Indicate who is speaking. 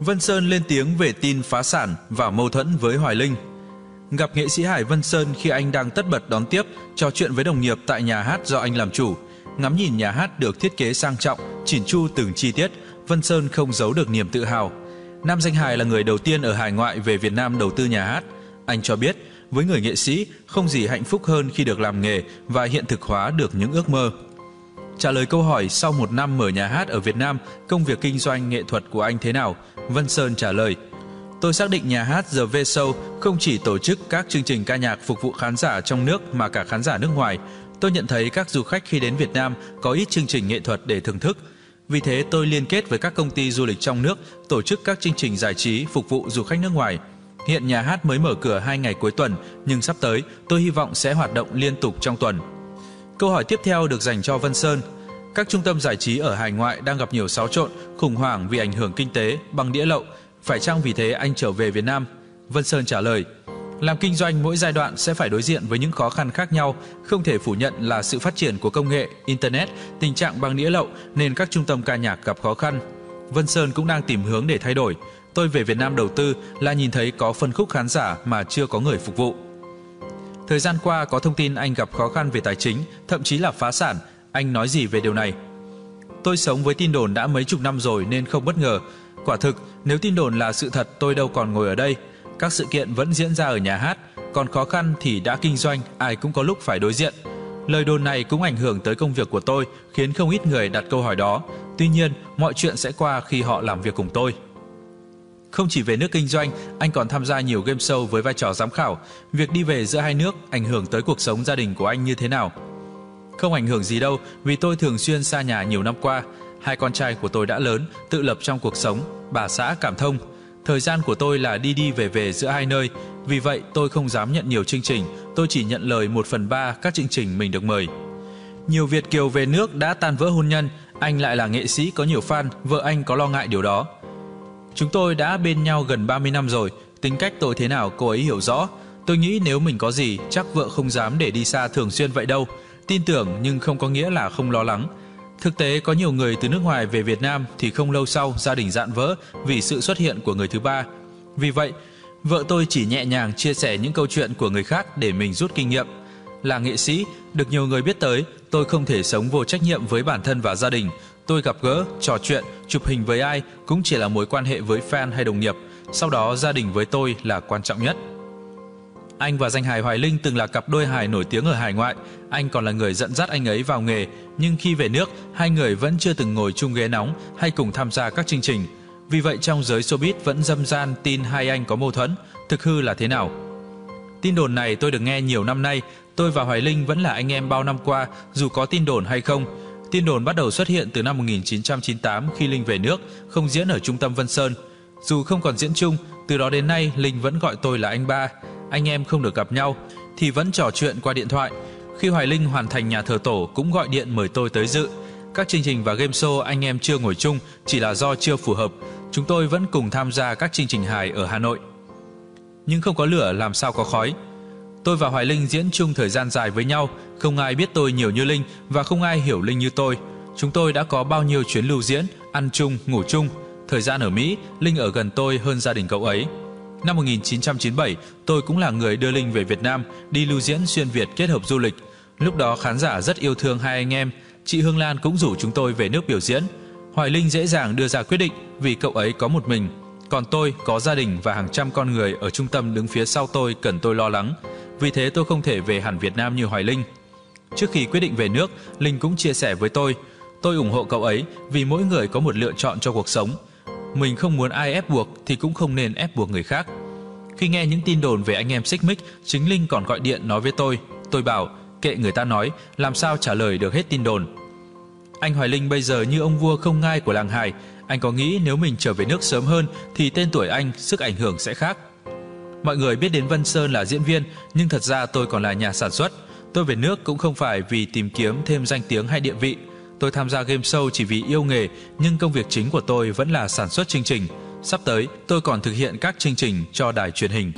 Speaker 1: Vân Sơn lên tiếng về tin phá sản và mâu thuẫn với Hoài Linh. Gặp nghệ sĩ Hải Vân Sơn khi anh đang tất bật đón tiếp, trò chuyện với đồng nghiệp tại nhà hát do anh làm chủ. Ngắm nhìn nhà hát được thiết kế sang trọng, chỉn chu từng chi tiết, Vân Sơn không giấu được niềm tự hào. Nam danh hài là người đầu tiên ở hải ngoại về Việt Nam đầu tư nhà hát. Anh cho biết, với người nghệ sĩ, không gì hạnh phúc hơn khi được làm nghề và hiện thực hóa được những ước mơ. Trả lời câu hỏi sau 1 năm mở nhà hát ở Việt Nam, công việc kinh doanh nghệ thuật của anh thế nào, Vân Sơn trả lời: Tôi xác định nhà hát The V Show không chỉ tổ chức các chương trình ca nhạc phục vụ khán giả trong nước mà cả khán giả nước ngoài. Tôi nhận thấy các du khách khi đến Việt Nam có ít chương trình nghệ thuật để thưởng thức. Vì thế tôi liên kết với các công ty du lịch trong nước tổ chức các chương trình giải trí phục vụ du khách nước ngoài. Hiện nhà hát mới mở cửa 2 ngày cuối tuần, nhưng sắp tới tôi hy vọng sẽ hoạt động liên tục trong tuần. Câu hỏi tiếp theo được dành cho Vân Sơn. Các trung tâm giải trí ở hải ngoại đang gặp nhiều xáo trộn, khủng hoảng vì ảnh hưởng kinh tế, băng đĩa lậu. Phải chăng vì thế anh trở về Việt Nam? Vân Sơn trả lời: Làm kinh doanh mỗi giai đoạn sẽ phải đối diện với những khó khăn khác nhau. Không thể phủ nhận là sự phát triển của công nghệ, Internet, tình trạng băng đĩa lậu nên các trung tâm ca nhạc gặp khó khăn. Vân Sơn cũng đang tìm hướng để thay đổi. Tôi về Việt Nam đầu tư là nhìn thấy có phân khúc khán giả mà chưa có người phục vụ. Thời gian qua có thông tin anh gặp khó khăn về tài chính, thậm chí là phá sản. Anh nói gì về điều này? Tôi sống với tin đồn đã mấy chục năm rồi nên không bất ngờ. Quả thực, nếu tin đồn là sự thật tôi đâu còn ngồi ở đây. Các sự kiện vẫn diễn ra ở nhà hát, còn khó khăn thì đã kinh doanh, ai cũng có lúc phải đối diện. Lời đồn này cũng ảnh hưởng tới công việc của tôi, khiến không ít người đặt câu hỏi đó. Tuy nhiên, mọi chuyện sẽ qua khi họ làm việc cùng tôi. Không chỉ về nước kinh doanh, anh còn tham gia nhiều game show với vai trò giám khảo. Việc đi về giữa hai nước ảnh hưởng tới cuộc sống gia đình của anh như thế nào? Không ảnh hưởng gì đâu, vì tôi thường xuyên xa nhà nhiều năm qua. 2 con trai của tôi đã lớn, tự lập trong cuộc sống, bà xã cảm thông. Thời gian của tôi là đi đi về về giữa hai nơi. Vì vậy tôi không dám nhận nhiều chương trình, tôi chỉ nhận lời 1/3 các chương trình mình được mời. Nhiều Việt kiều về nước đã tan vỡ hôn nhân, anh lại là nghệ sĩ có nhiều fan, vợ anh có lo ngại điều đó. Chúng tôi đã bên nhau gần 30 năm rồi, tính cách tôi thế nào cô ấy hiểu rõ. Tôi nghĩ nếu mình có gì, chắc vợ không dám để đi xa thường xuyên vậy đâu. Tin tưởng nhưng không có nghĩa là không lo lắng. Thực tế có nhiều người từ nước ngoài về Việt Nam thì không lâu sau gia đình rạn vỡ vì sự xuất hiện của người thứ ba. Vì vậy, vợ tôi chỉ nhẹ nhàng chia sẻ những câu chuyện của người khác để mình rút kinh nghiệm. Là nghệ sĩ, được nhiều người biết tới, tôi không thể sống vô trách nhiệm với bản thân và gia đình. Tôi gặp gỡ, trò chuyện, chụp hình với ai cũng chỉ là mối quan hệ với fan hay đồng nghiệp. Sau đó gia đình với tôi là quan trọng nhất. Anh và danh hài Hoài Linh từng là cặp đôi hài nổi tiếng ở hải ngoại. Anh còn là người dẫn dắt anh ấy vào nghề. Nhưng khi về nước, hai người vẫn chưa từng ngồi chung ghế nóng hay cùng tham gia các chương trình. Vì vậy trong giới showbiz vẫn râm ran tin hai anh có mâu thuẫn. Thực hư là thế nào? Tin đồn này tôi được nghe nhiều năm nay. Tôi và Hoài Linh vẫn là anh em bao năm qua, dù có tin đồn hay không. Tin đồn bắt đầu xuất hiện từ năm 1998 khi Linh về nước, không diễn ở trung tâm Vân Sơn. Dù không còn diễn chung, từ đó đến nay Linh vẫn gọi tôi là anh ba. Anh em không được gặp nhau thì vẫn trò chuyện qua điện thoại. Khi Hoài Linh hoàn thành nhà thờ tổ cũng gọi điện mời tôi tới dự. Các chương trình và game show anh em chưa ngồi chung, chỉ là do chưa phù hợp. Chúng tôi vẫn cùng tham gia các chương trình hài ở Hà Nội. Nhưng không có lửa làm sao có khói. Tôi và Hoài Linh diễn chung thời gian dài với nhau, không ai biết tôi nhiều như Linh và không ai hiểu Linh như tôi. Chúng tôi đã có bao nhiêu chuyến lưu diễn, ăn chung, ngủ chung. Thời gian ở Mỹ, Linh ở gần tôi hơn gia đình cậu ấy. Năm 1997, tôi cũng là người đưa Linh về Việt Nam, đi lưu diễn xuyên Việt kết hợp du lịch. Lúc đó khán giả rất yêu thương hai anh em, chị Hương Lan cũng rủ chúng tôi về nước biểu diễn. Hoài Linh dễ dàng đưa ra quyết định vì cậu ấy có một mình. Còn tôi có gia đình và hàng trăm con người ở trung tâm đứng phía sau tôi cần tôi lo lắng. Vì thế tôi không thể về hẳn Việt Nam như Hoài Linh. Trước khi quyết định về nước, Linh cũng chia sẻ với tôi ủng hộ cậu ấy vì mỗi người có một lựa chọn cho cuộc sống. Mình không muốn ai ép buộc thì cũng không nên ép buộc người khác. Khi nghe những tin đồn về anh em xích mích, chính Linh còn gọi điện nói với tôi bảo kệ người ta nói, làm sao trả lời được hết tin đồn. Anh Hoài Linh bây giờ như ông vua không ngai của làng hài. Anh có nghĩ nếu mình trở về nước sớm hơn thì tên tuổi anh, sức ảnh hưởng sẽ khác. Mọi người biết đến Vân Sơn là diễn viên, nhưng thật ra tôi còn là nhà sản xuất. Tôi về nước cũng không phải vì tìm kiếm thêm danh tiếng hay địa vị. Tôi tham gia game show chỉ vì yêu nghề, nhưng công việc chính của tôi vẫn là sản xuất chương trình. Sắp tới, tôi còn thực hiện các chương trình cho đài truyền hình.